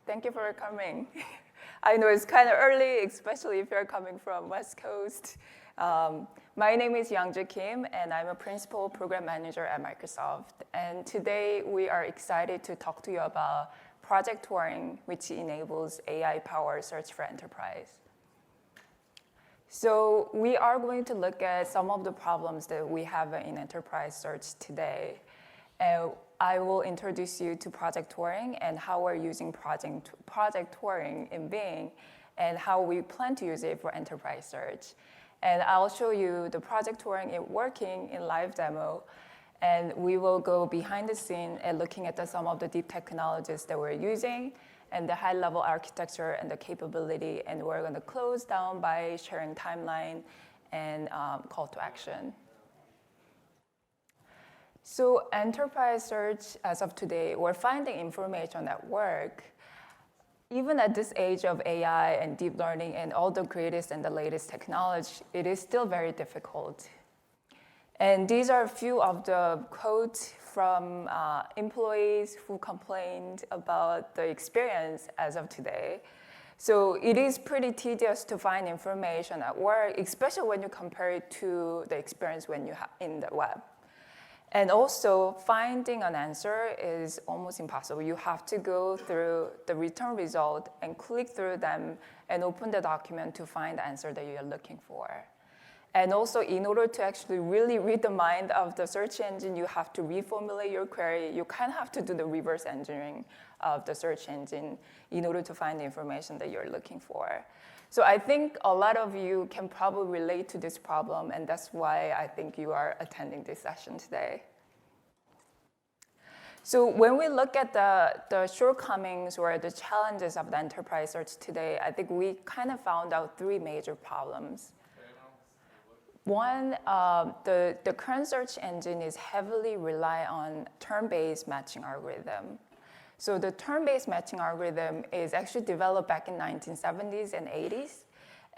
Thank you for coming. I know it's kind of early, especially if you're coming from West Coast. My name is Youngja Kim, and I'm a Principal Program Manager at Microsoft. And today we are excited to talk to you about Project Turing, which enables AI-powered search for enterprise. So we are going to look at some of the problems that we have in enterprise search today. I will introduce you to Project Turing and how we're using Project Turing in Bing and how we plan to use it for enterprise search. And I'll show you the Project Turing working in live demo. And we will go behind the scene and looking at some of the deep technologies that we're using and the high-level architecture and the capability. And we're going to close down by sharing timeline and call to action. So enterprise search, as of today, we're finding information at work. Even at this age of AI and deep learning and all the greatest and the latest technology, it is still very difficult. And these are a few of the quotes from employees who complained about the experience as of today. So it is pretty tedious to find information at work, especially when you compare it to the experience when you have in the web. And also, finding an answer is almost impossible. You have to go through the return result and click through them and open the document to find the answer that you're looking for. And also, in order to actually really read the mind of the search engine, you have to reformulate your query. You kind of have to do the reverse engineering of the search engine in order to find the information that you're looking for. So I think a lot of you can probably relate to this problem, and that's why I think you are attending this session today. So when we look at the shortcomings or the challenges of the enterprise search today, I think we kind of found out three major problems. One, the current search engine is heavily rely on term-based matching algorithm. So the term-based matching algorithm is actually developed back in 1970s and 80s,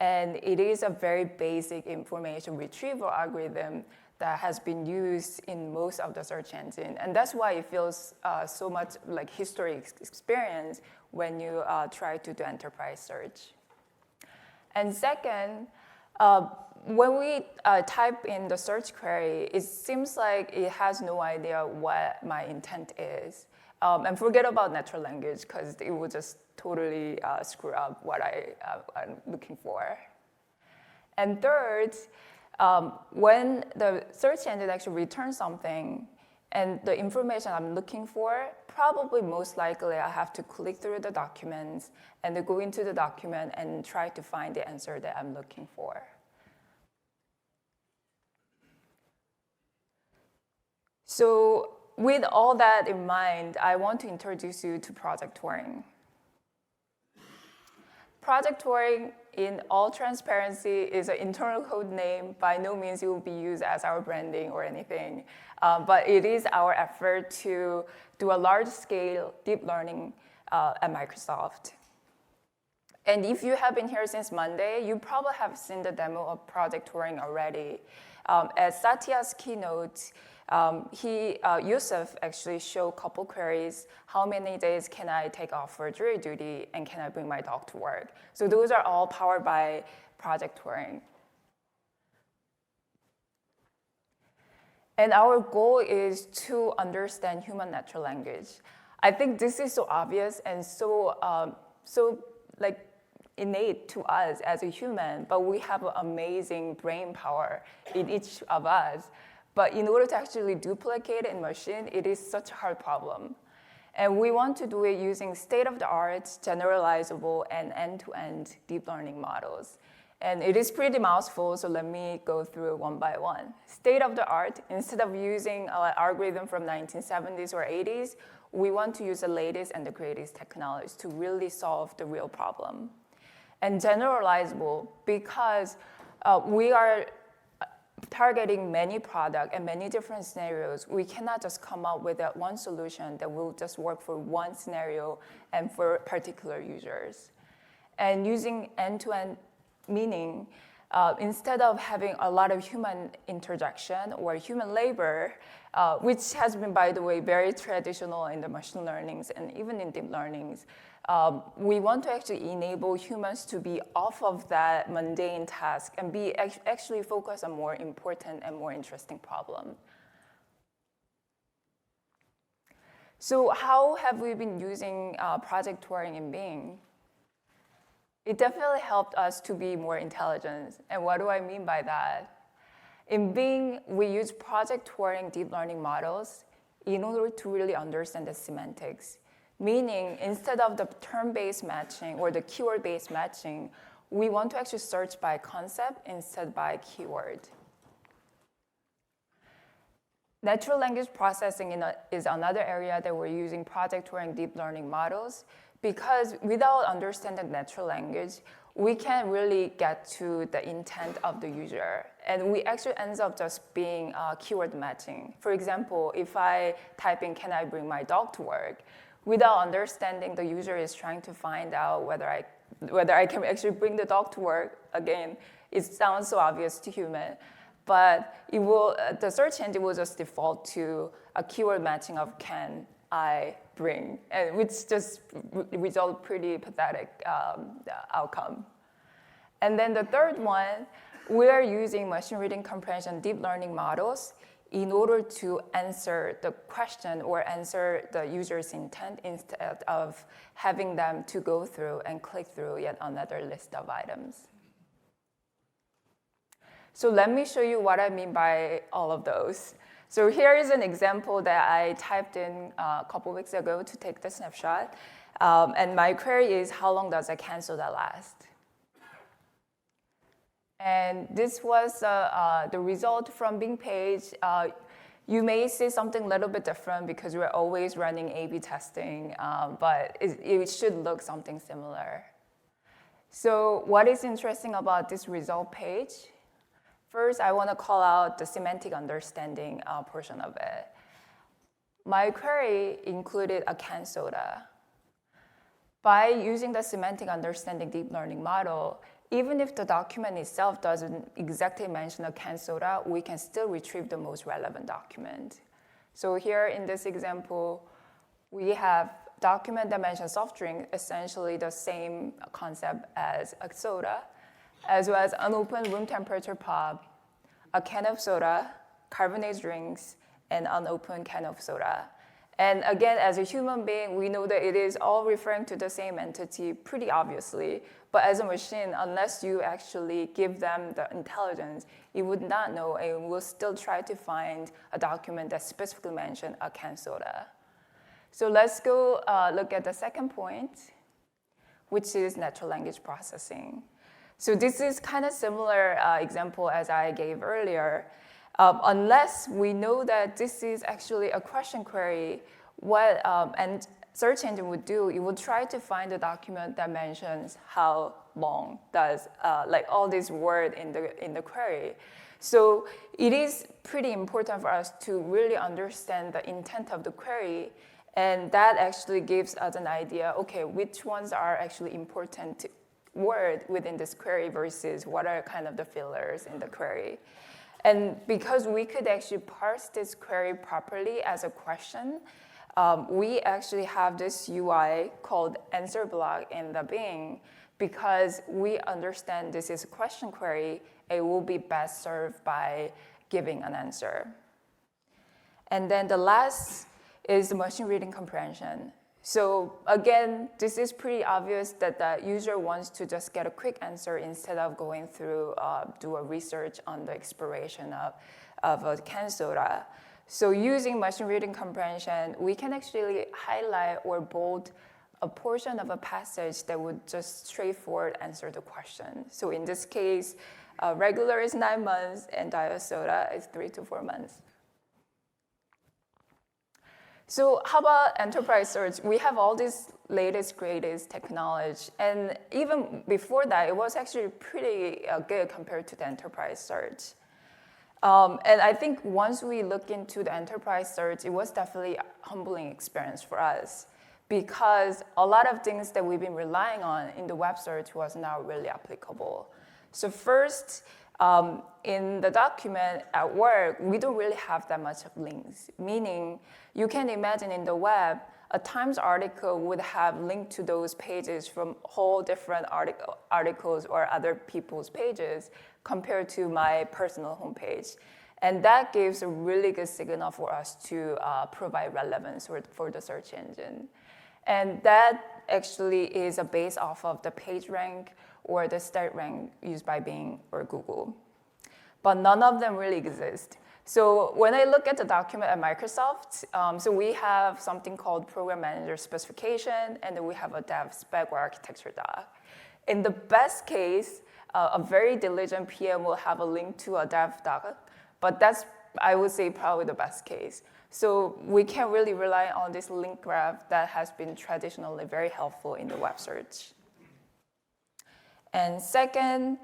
and it is a very basic information retrieval algorithm that has been used in most of the search engine, and that's why it feels so much like history experience when you try to do enterprise search. And second, when we type in the search query, it seems like it has no idea what my intent is. And forget about natural language, because it will just totally screw up what I'm looking for. And third, when the search engine actually returns something and the information I'm looking for, probably most likely I have to click through the documents and then go into the document and try to find the answer that I'm looking for. So with all that in mind, I want to introduce you to Project Turing. Project Turing, in all transparency, is an internal code name. By no means it will be used as our branding or anything. But it is our effort to do a large-scale deep learning at Microsoft. And if you have been here since Monday, you probably have seen the of Project Turing already. At Satya's keynote, Yusuf actually showed a couple queries. How many days can I take off for jury duty, and can I bring my dog to work? So those are all powered by Project Turing. And our goal is to understand human natural language. I think this is so obvious and so innate to us as a human, but we have amazing brain power in each of us. But in order to actually duplicate it in machine, it is such a hard problem. And we want to do it using state-of-the-art, generalizable, and end-to-end deep learning models. And it is pretty mouthful, so let me go through it one by one. State-of-the-art, instead of using an algorithm from 1970s or 80s, we want to use the latest and the greatest technologies to really solve the real problem. And generalizable, because we are targeting many products and many different scenarios, we cannot just come up with one solution that will just work for one scenario and for particular users. And using end-to-end meaning, instead of having a lot of human interjection or human labor, which has been, by the way, very traditional in the machine learnings and even in deep learnings. We want to actually enable humans to be off of that mundane task and be actually focus on more important and more interesting problem. So how have we been using Project Turing in Bing? It definitely helped us to be more intelligent. And what do I mean by that? In Bing, we use Project Turing deep learning models in order to really understand the semantics. Meaning, instead of the term-based matching or the keyword-based matching, we want to actually search by concept instead by keyword. Natural language processing is another area that we're using Project Turing deep learning models, because without understanding natural language, we can't really get to the intent of the user. And we actually end up just being keyword matching. For example, if I type in, can I bring my dog to work? Without understanding the user is trying to find out whether I can actually bring the dog to work. Again, it sounds so obvious to human. But it will, the search engine will just default to a keyword matching of can I bring, and which just result pretty pathetic outcome. And then the third one, we are using machine reading comprehension deep learning models in order to answer the question or answer the user's intent instead of having them to go through and click through yet another list of items. So let me show you what I mean by all of those. So here is an example that I typed in a couple weeks ago to take the snapshot. And my query is, how long does a canned soda last? And this was the result from Bing page. You may see something a little bit different because we're always running A/B testing, but it should look something similar. So what is interesting about this result page? First, I want to call out the semantic understanding portion of it. My query included a canned soda. By using the semantic understanding deep learning model, even if the document itself doesn't exactly mention a canned soda, we can still retrieve the most relevant document. So here in this example, we have document that mentions soft drink, essentially the same concept as a soda, as well as unopened room temperature pop, a can of soda, carbonated drinks, and unopened can of soda. And again, as a human being, we know that it is all referring to the same entity pretty obviously, but as a machine, unless you actually give them the intelligence, it would not know and will still try to find a document that specifically mentions a canned soda. So let's go look at the second point, which is natural language processing. So this is kind of similar example as I gave earlier. Unless we know that this is actually a question query, what and search engine would do, it would try to find a document that mentions how long does like all these words in the query. So it is pretty important for us to really understand the intent of the query, and that actually gives us an idea, okay, which ones are actually important word within this query versus what are kind of the fillers in the query. And because we could actually parse this query properly as a question, we actually have this UI called answer block in the Bing. Because we understand this is a question query, it will be best served by giving an answer. And then the last is the machine reading comprehension. So again, this is pretty obvious that the user wants to just get a quick answer instead of going through, do a research on the expiration of a canned soda. So using machine reading comprehension, we can actually highlight or bold a portion of a passage that would just straightforward answer the question. So in this case, regular is 9 months and diet soda is 3 to 4 months. So how about enterprise search? We have all this latest, greatest technology. And even before that, it was actually pretty good compared to the enterprise search. And I think once we look into the enterprise search, it was definitely a humbling experience for us, because a lot of things that we've been relying on in the web search was not really applicable. So first, In the document at work, we don't really have that much of links, meaning you can imagine in the web, a Times article would have linked to those pages from whole different articles or other people's pages compared to my personal homepage. And that gives a really good signal for us to provide relevance for the search engine. And that actually is a base off of the page rank or the stat rank used by Bing or Google. But none of them really exist. So when I look at the document at Microsoft, so we have something called Program Manager Specification, and then we have a dev spec or architecture doc. In the best case, a very diligent PM will have a link to a dev doc, but that's, I would say, probably the best case. So we can't really rely on this link graph that has been traditionally very helpful in the web search. And second,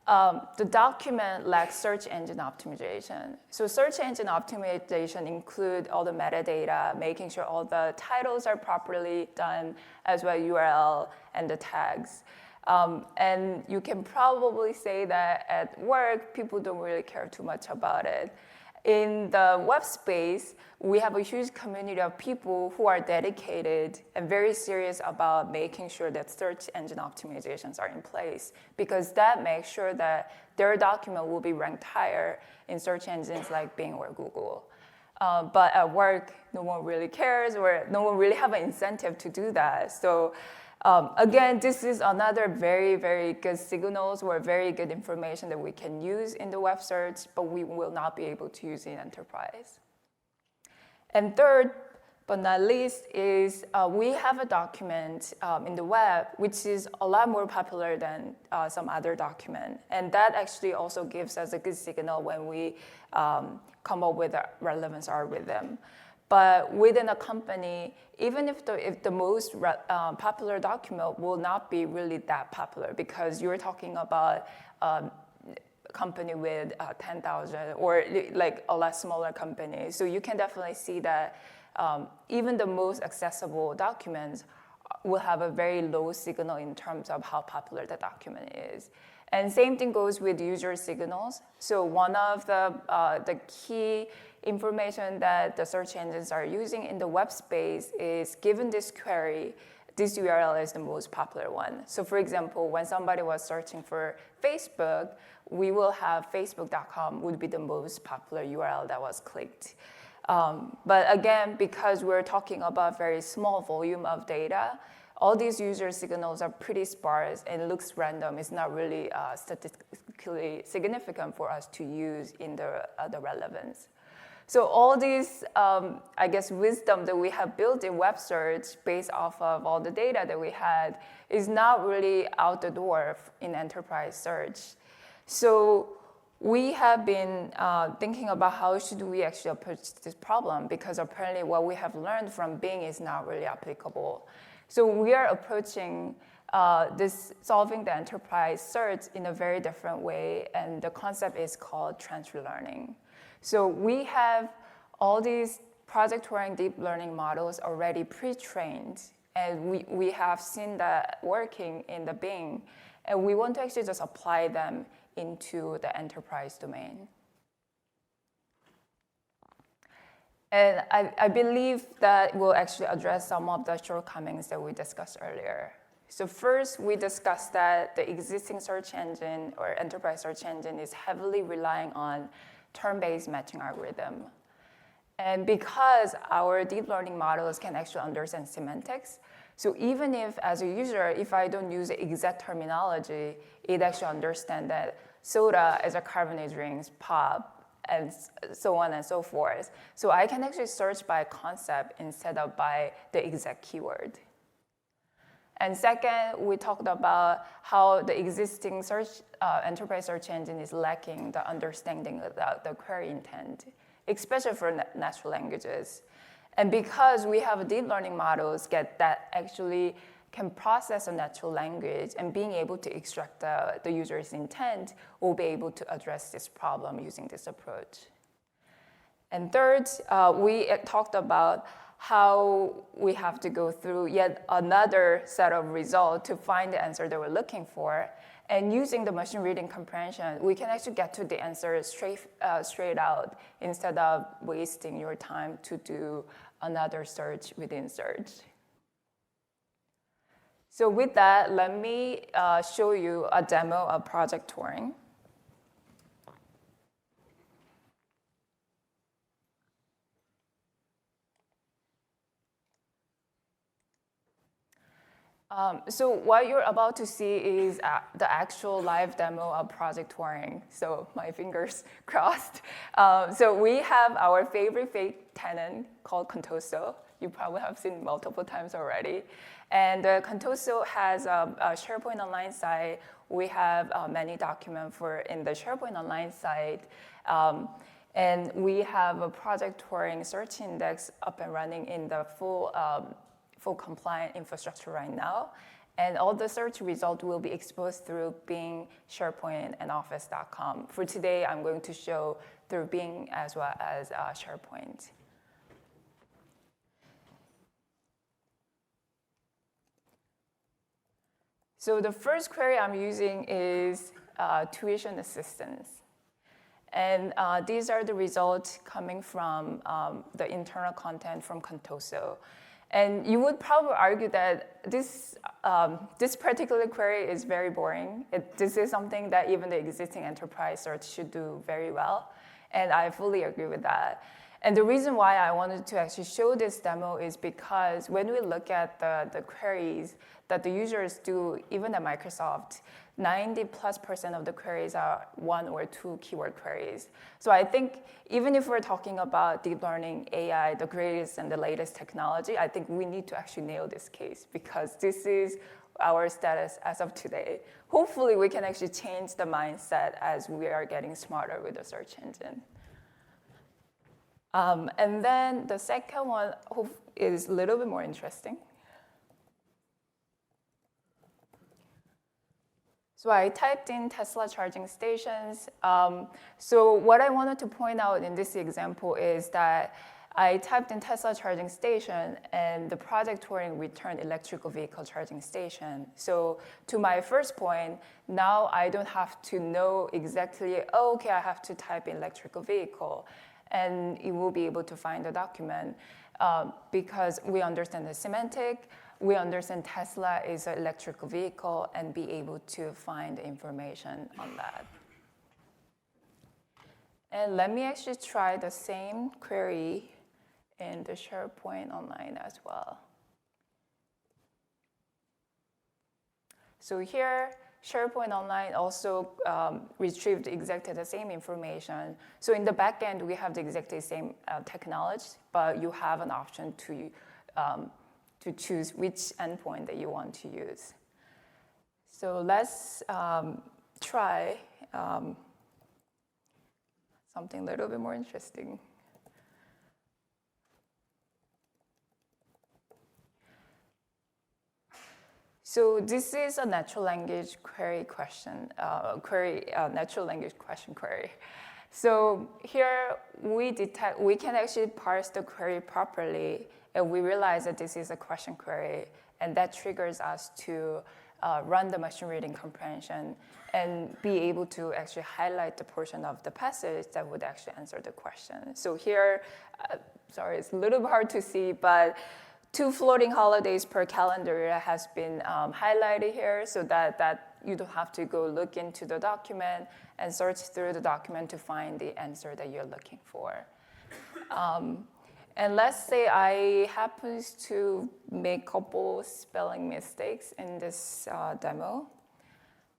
the document lacks search engine optimization. So search engine optimization include all the metadata, making sure all the titles are properly done, as well as URL and the tags. And you can probably say that at work, people don't really care too much about it. In the web space, we have a huge community of people who are dedicated and very serious about making sure that search engine optimizations are in place, because that makes sure that their document will be ranked higher in search engines like Bing or Google. But at work, no one really cares, or no one really have an incentive to do that. So again, this is another very, very good signals or very good information that we can use in the web search, but we will not be able to use in enterprise. And third, but not least, is we have a document in the web which is a lot more popular than some other document. And that actually also gives us a good signal when we come up with a relevance algorithm. But within a company, even if the most popular document will not be really that popular, because you're talking about a company with 10,000 or like a lot smaller company. So you can definitely see that even the most accessible documents will have a very low signal in terms of how popular the document is. And same thing goes with user signals. So one of the key information that the search engines are using in the web space is, given this query, this URL is the most popular one. So for example, when somebody was searching for Facebook, we will have facebook.com would be the most popular URL that was clicked. But again, because we're talking about very small volume of data, all these user signals are pretty sparse and it looks random. It's not really statistically significant for us to use in the relevance. So all these, I guess, wisdom that we have built in web search based off of all the data that we had is not really out the door in enterprise search. So we have been thinking about how should we actually approach this problem, because apparently what we have learned from Bing is not really applicable. So we are approaching this solving the enterprise search in a very different way, and the concept is called transfer learning. So we have all these project Turing deep learning models already pre-trained, and we have seen that working in the Bing, and we want to actually just apply them into the enterprise domain. And I believe that will actually address some of the shortcomings that we discussed earlier. So first, we discussed that the existing search engine or enterprise search engine is heavily relying on term-based matching algorithm. And because our deep learning models can actually understand semantics, so even if, as a user, if I don't use the exact terminology, it actually understands that soda is a carbonated drink, pop, and so on and so forth. So I can actually search by concept instead of by the exact keyword. And second, we talked about how the existing search enterprise search engine is lacking the understanding of the query intent, especially for natural languages. And because we have deep learning models that actually can process a natural language and being able to extract the user's intent, we'll be able to address this problem using this approach. And third, we talked about how we have to go through yet another set of results to find the answer that we're looking for. And using the machine reading comprehension, we can actually get to the answer straight out instead of wasting your time to do another search within search. So with that, let me show you a demo of Project Turing. So what you're about to see is the actual live demo of Project Turing. So my fingers crossed. So we have our favorite fake tenant called Contoso. You probably have seen multiple times already. And Contoso has a SharePoint Online site. We have many documents in the SharePoint Online site. And we have a Project Turing search index up and running in the full compliant infrastructure right now. And all the search results will be exposed through Bing, SharePoint, and Office.com. For today, I'm going to show through Bing as well as SharePoint. So the first query I'm using is tuition assistance. And these are the results coming from the internal content from Contoso. And you would probably argue that this particular query is very boring. This is something that even the existing enterprise search should do very well. And I fully agree with that. And the reason why I wanted to actually show this demo is because when we look at the queries that the users do, even at Microsoft, 90+% of the queries are 1 or 2 keyword queries. So I think even if we're talking about deep learning, AI, the greatest and the latest technology, I think we need to actually nail this case because this is our status as of today. Hopefully we can actually change the mindset as we are getting smarter with the search engine. And then the second one is a little bit more interesting. So I typed in Tesla charging stations. So what I wanted to point out in this example is that I typed in Tesla charging station, and the Project Turing returned electrical vehicle charging station. So to my first point, now I don't have to know exactly, oh, okay, I have to type in electrical vehicle, and it will be able to find the document because we understand the semantic. We understand Tesla is an electrical vehicle and be able to find information on that. And let me actually try the same query in the SharePoint Online as well. So here, SharePoint Online also retrieved exactly the same information. So in the backend, we have the exactly same technology, but you have an option to choose which endpoint that you want to use. So let's try something a little bit more interesting. So this is a natural language query question, natural language question query. So here we can actually parse the query properly, and we realize that this is a question query, and that triggers us to run the machine reading comprehension and be able to actually highlight the portion of the passage that would actually answer the question. So here, sorry, it's a little bit hard to see, but 2 floating holidays per calendar year has been highlighted here so that you don't have to go look into the document and search through the document to find the answer that you're looking for. And let's say I happen to make a couple spelling mistakes in this demo.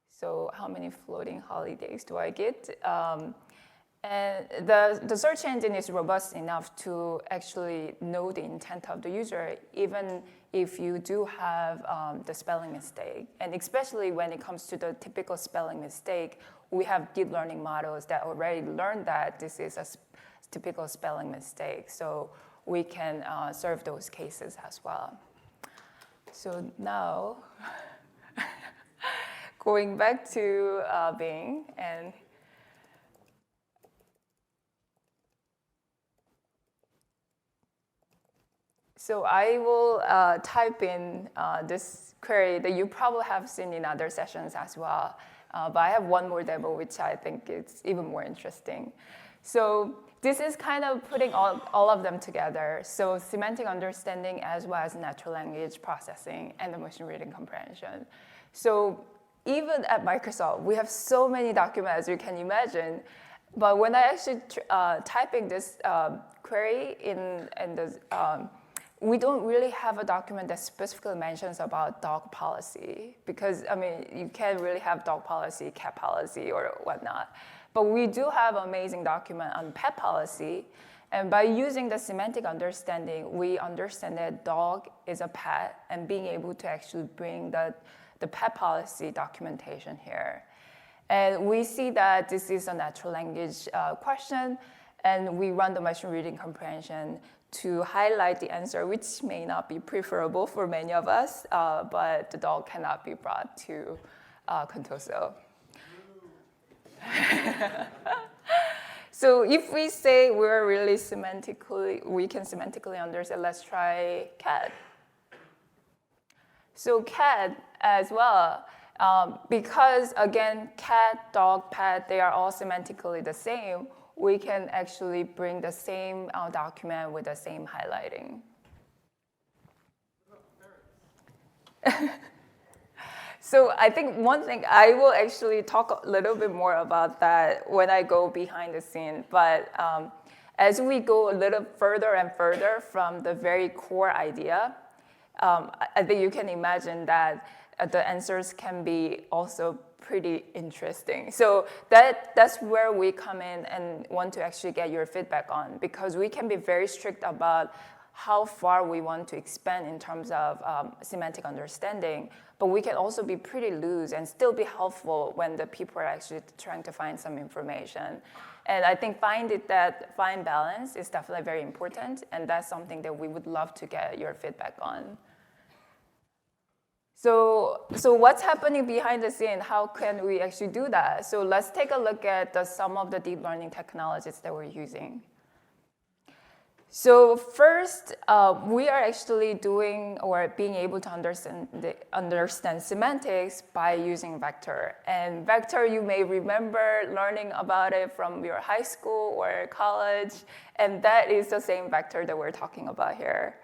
So how many floating holidays do I get? And the search engine is robust enough to actually know the intent of the user, even if you do have the spelling mistake. And especially when it comes to the typical spelling mistake, we have deep learning models that already learned that this is a typical spelling mistake. So we can serve those cases as well. So now, going back to Bing and So I will type in this query that you probably have seen in other sessions as well. But I have one more demo, which I think is even more interesting. So this is kind of putting all of them together. So semantic understanding as well as natural language processing and the machine reading comprehension. So even at Microsoft, we have so many documents, as you can imagine. But when I actually typing this query in the, we don't really have a document that specifically mentions about dog policy because, I mean, you can't really have dog policy, cat policy, or whatnot. But we do have an amazing document on pet policy. And by using the semantic understanding, we understand that dog is a pet and being able to actually bring the pet policy documentation here. And we see that this is a natural language question, and we run the machine reading comprehension to highlight the answer, which may not be preferable for many of us, but the dog cannot be brought to Contoso. So if we say we're really we can semantically understand, let's try cat. So cat as well, because again, cat, dog, pet, they are all semantically the same, we can actually bring the same document with the same highlighting. So I think one thing, I will actually talk a little bit more about that when I go behind the scene, but as we go a little further and further from the very core idea, I think you can imagine that the answers can be also pretty interesting. So that's where we come in and want to actually get your feedback on, because we can be very strict about how far we want to expand in terms of semantic understanding, but we can also be pretty loose and still be helpful when the people are actually trying to find some information. And I think that fine balance is definitely very important, and that's something that we would love to get your feedback on. So what's happening behind the scene? How can we actually do that? So let's take a look at some of the deep learning technologies that we're using. So first, we are actually doing or being able to understand semantics by using vector. And vector, you may remember learning about it from your high school or college, and that is the same vector that we're talking about here.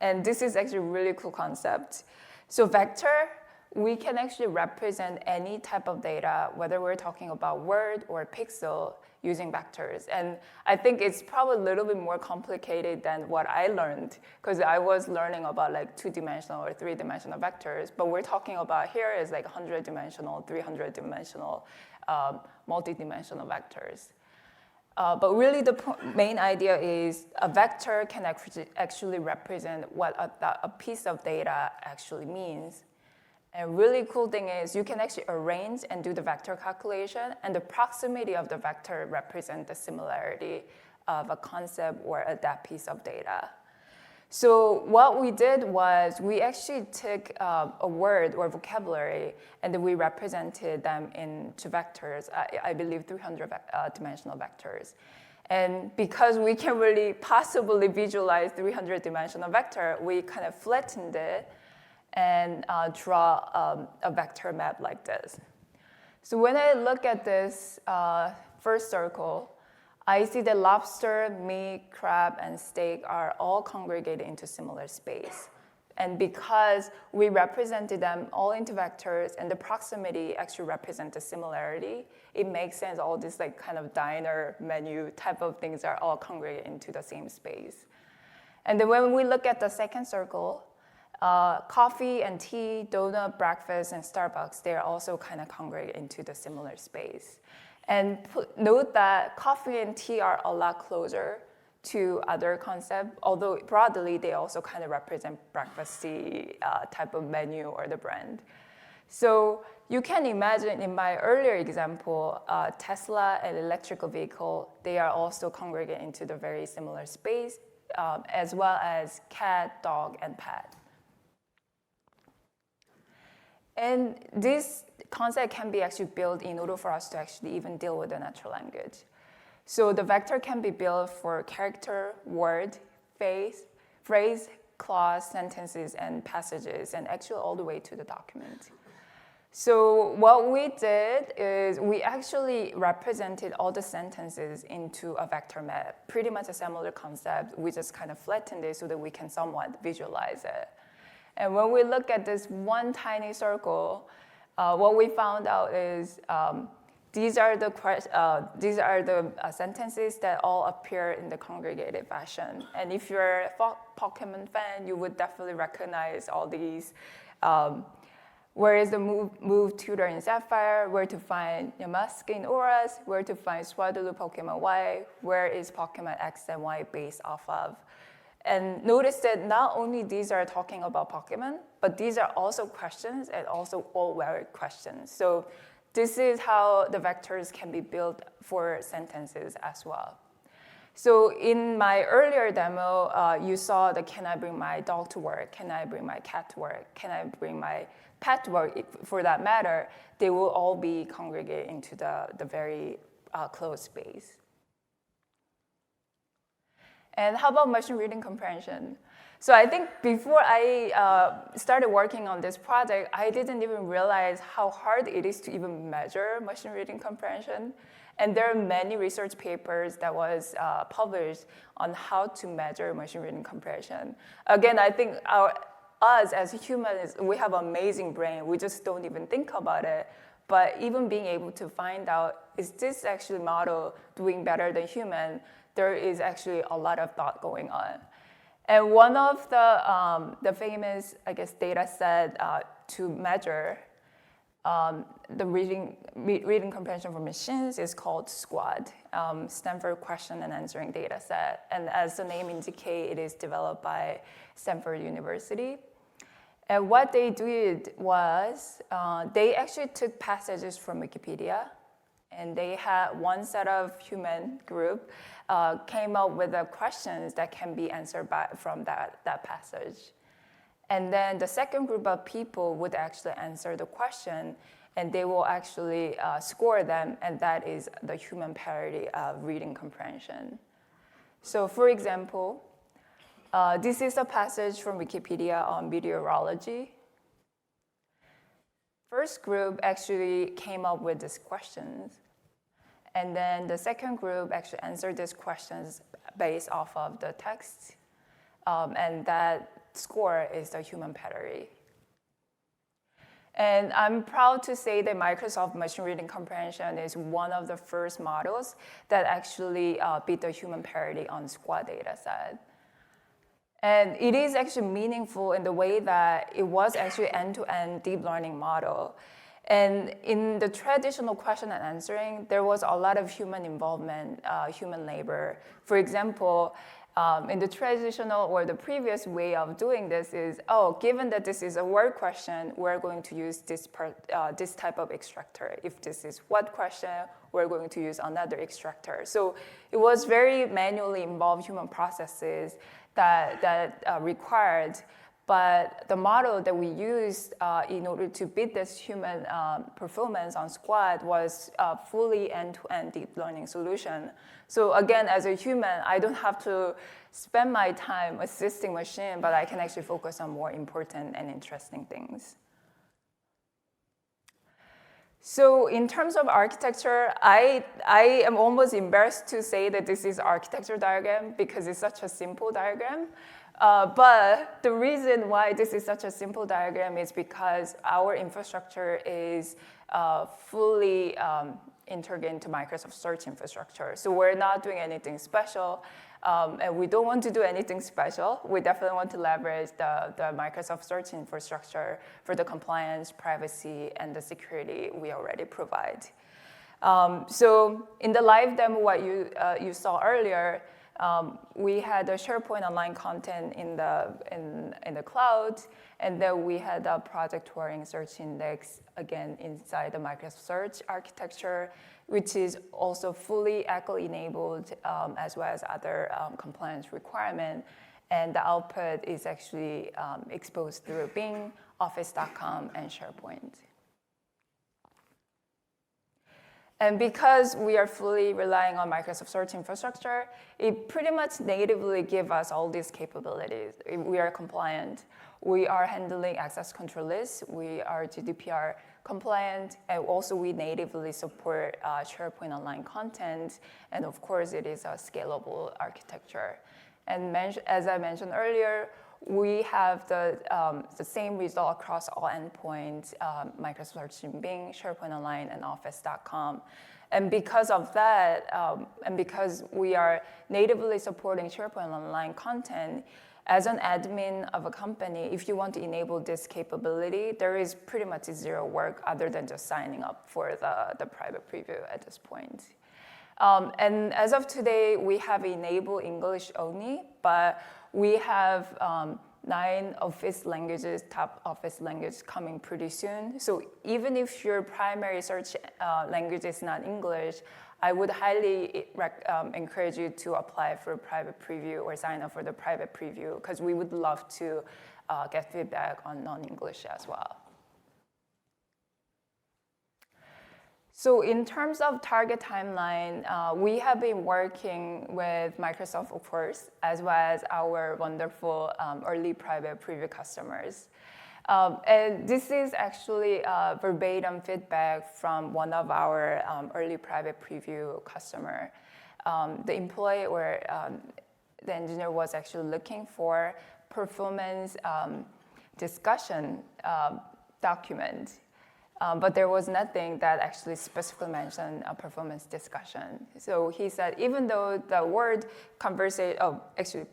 And this is actually a really cool concept. So vector, we can actually represent any type of data, whether we're talking about word or pixel, using vectors. And I think it's probably a little bit more complicated than what I learned, because I was learning about like 2-dimensional or 3-dimensional vectors, but we're talking about here is like 100-dimensional, 300-dimensional, multi-dimensional vectors. But really the main idea is a vector can actually represent what a piece of data actually means. And really cool thing is you can actually arrange and do the vector calculation, and the proximity of the vector represents the similarity of a concept or that piece of data. So what we did was we actually took a word or vocabulary, and then we represented them into vectors, I believe 300-dimensional vectors. And because we can really possibly visualize 300-dimensional vector, we kind of flattened it and draw a vector map like this. So when I look at this first circle, I see that lobster, meat, crab, and steak are all congregated into similar space. And because we represented them all into vectors and the proximity actually represents the similarity, it makes sense all these like kind of diner menu type of things are all congregated into the same space. And then when we look at the second circle, coffee and tea, donut, breakfast, and Starbucks, they're also kind of congregate into the similar space. And note that coffee and tea are a lot closer to other concepts, although broadly they also kind of represent breakfasty type of menu or the brand. So you can imagine in my earlier example, Tesla and electrical vehicle, they are also congregate into the very similar space, as well as cat, dog, and pet. And this concept can be actually built in order for us to actually even deal with the natural language. So the vector can be built for character, word, face, phrase, clause, sentences, and passages, and actually all the way to the document. So what we did is we actually represented all the sentences into a vector map, pretty much a similar concept. We just kind of flattened it so that we can somewhat visualize it. And when we look at this one tiny circle, what we found out is these are the sentences that all appear in the congregated fashion. And if you're a Pokemon fan, you would definitely recognize all these. Where is the move tutor in Sapphire? Where to find Yamaska in Auras? Where to find Swadulu Pokemon Y? Where is Pokemon X and Y based off of? And notice that not only these are talking about Pokemon, but these are also questions and also all valid questions. So this is how the vectors can be built for sentences as well. So in my earlier demo, you saw the can I bring my dog to work? Can I bring my cat to work? Can I bring my pet to work? For that matter, they will all be congregated into the very closed space. And how about machine reading comprehension? So I think before I started working on this project, I didn't even realize how hard it is to even measure machine reading comprehension. And there are many research papers that was published on how to measure machine reading comprehension. Again, I think us as humans, we have an amazing brain. We just don't even think about it. But even being able to find out, is this actually model doing better than human? There is actually a lot of thought going on. And one of the famous, I guess, data set to measure the reading comprehension for machines is called SQUAD, Stanford Question and Answering Data Set. And as the name indicates, it is developed by Stanford University. And what they did was they actually took passages from Wikipedia, and they had one set of human group came up with the questions that can be answered from that passage. And then the second group of people would actually answer the question, and they will actually score them, and that is the human parity of reading comprehension. So for example, this is a passage from Wikipedia on meteorology. First group actually came up with these questions. And then the second group actually answered these questions based off of the text. And that score is the human parity. And I'm proud to say that Microsoft Machine Reading Comprehension is one of the first models that actually beat the human parity on SQUAD dataset. And it is actually meaningful in the way that it was actually end-to-end deep learning model. And in the traditional question and answering, there was a lot of human involvement, human labor. For example, in the traditional or the previous way of doing this is, given that this is a word question, we're going to use this type of extractor. If this is what question, we're going to use another extractor. So it was very manually involved human processes that required. But the model that we used in order to beat this human performance on SQUAD was a fully end-to-end deep learning solution. So again, as a human, I don't have to spend my time assisting machine, but I can actually focus on more important and interesting things. So in terms of architecture, I am almost embarrassed to say that this is architecture diagram because it's such a simple diagram. But the reason why this is such a simple diagram is because our infrastructure is fully integrated into Microsoft Search infrastructure. So we're not doing anything special, and we don't want to do anything special. We definitely want to leverage the Microsoft Search infrastructure for the compliance, privacy, and the security we already provide. So in the live demo, what you saw earlier, we had a SharePoint online content in the cloud, and then we had a project Turing search index, again, inside the Microsoft Search architecture, which is also fully echo-enabled, as well as other compliance requirements. And the output is actually exposed through Bing, Office.com, and SharePoint. And because we are fully relying on Microsoft Search infrastructure, it pretty much natively gives us all these capabilities. We are compliant. We are handling access control lists. We are GDPR compliant. And also we natively support SharePoint Online content. And of course, it is a scalable architecture. And as I mentioned earlier, we have the same result across all endpoints, Microsoft Search in Bing, SharePoint Online, and Office.com. And because of that, and because we are natively supporting SharePoint Online content, as an admin of a company, if you want to enable this capability, there is pretty much zero work other than just signing up for the private preview at this point. And as of today, we have enabled English only, but we have 9 Office languages, top Office language coming pretty soon. So even if your primary search language is not English, I would highly encourage you to apply for a private preview or sign up for the private preview, because we would love to get feedback on non-English as well. So in terms of target timeline, we have been working with Microsoft, of course, as well as our wonderful early private preview customers. And this is actually verbatim feedback from one of our early private preview customer. The employee or the engineer was actually looking for performance discussion document. But there was nothing that actually specifically mentioned a performance discussion. So he said, even though the word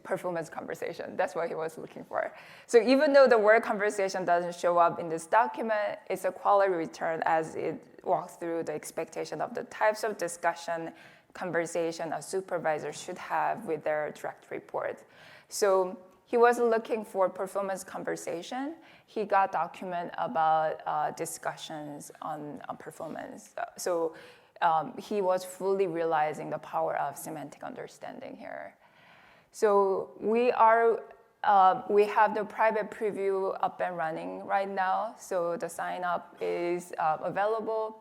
performance conversation, that's what he was looking for. So even though the word conversation doesn't show up in this document, it's a quality return as it walks through the expectation of the types of discussion, conversation a supervisor should have with their direct report. So he wasn't looking for performance conversation. He got document about discussions on performance. So he was fully realizing the power of semantic understanding here. So we have the private preview up and running right now. So the sign up is available.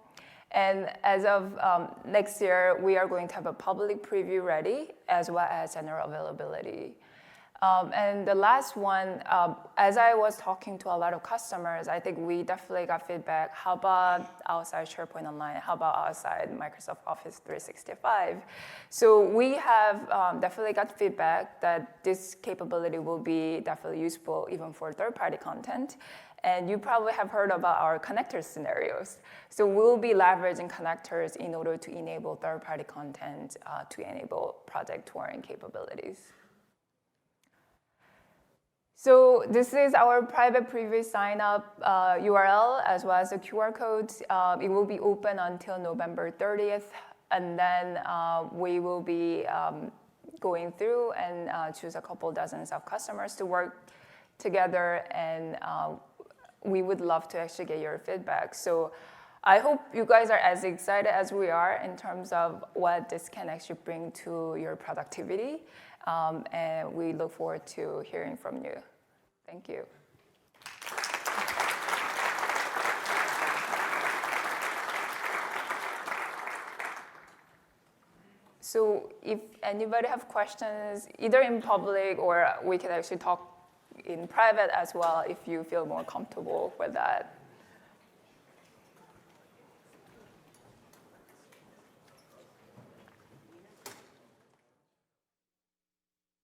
And as of next year, we are going to have a public preview ready as well as general availability. And the last one, as I was talking to a lot of customers, I think we definitely got feedback. How about outside SharePoint Online? How about outside Microsoft Office 365? So we have definitely got feedback that this capability will be definitely useful even for third-party content. And you probably have heard about our connector scenarios. So we'll be leveraging connectors in order to enable third-party content to enable project Turing capabilities. So this is our private preview sign-up URL as well as the QR codes. It will be open until November 30th, and then we will be going through and choose a couple dozens of customers to work together, and we would love to actually get your feedback. So I hope you guys are as excited as we are in terms of what this can actually bring to your productivity. And we look forward to hearing from you. Thank you. So if anybody have questions, either in public or we can actually talk in private as well if you feel more comfortable with that.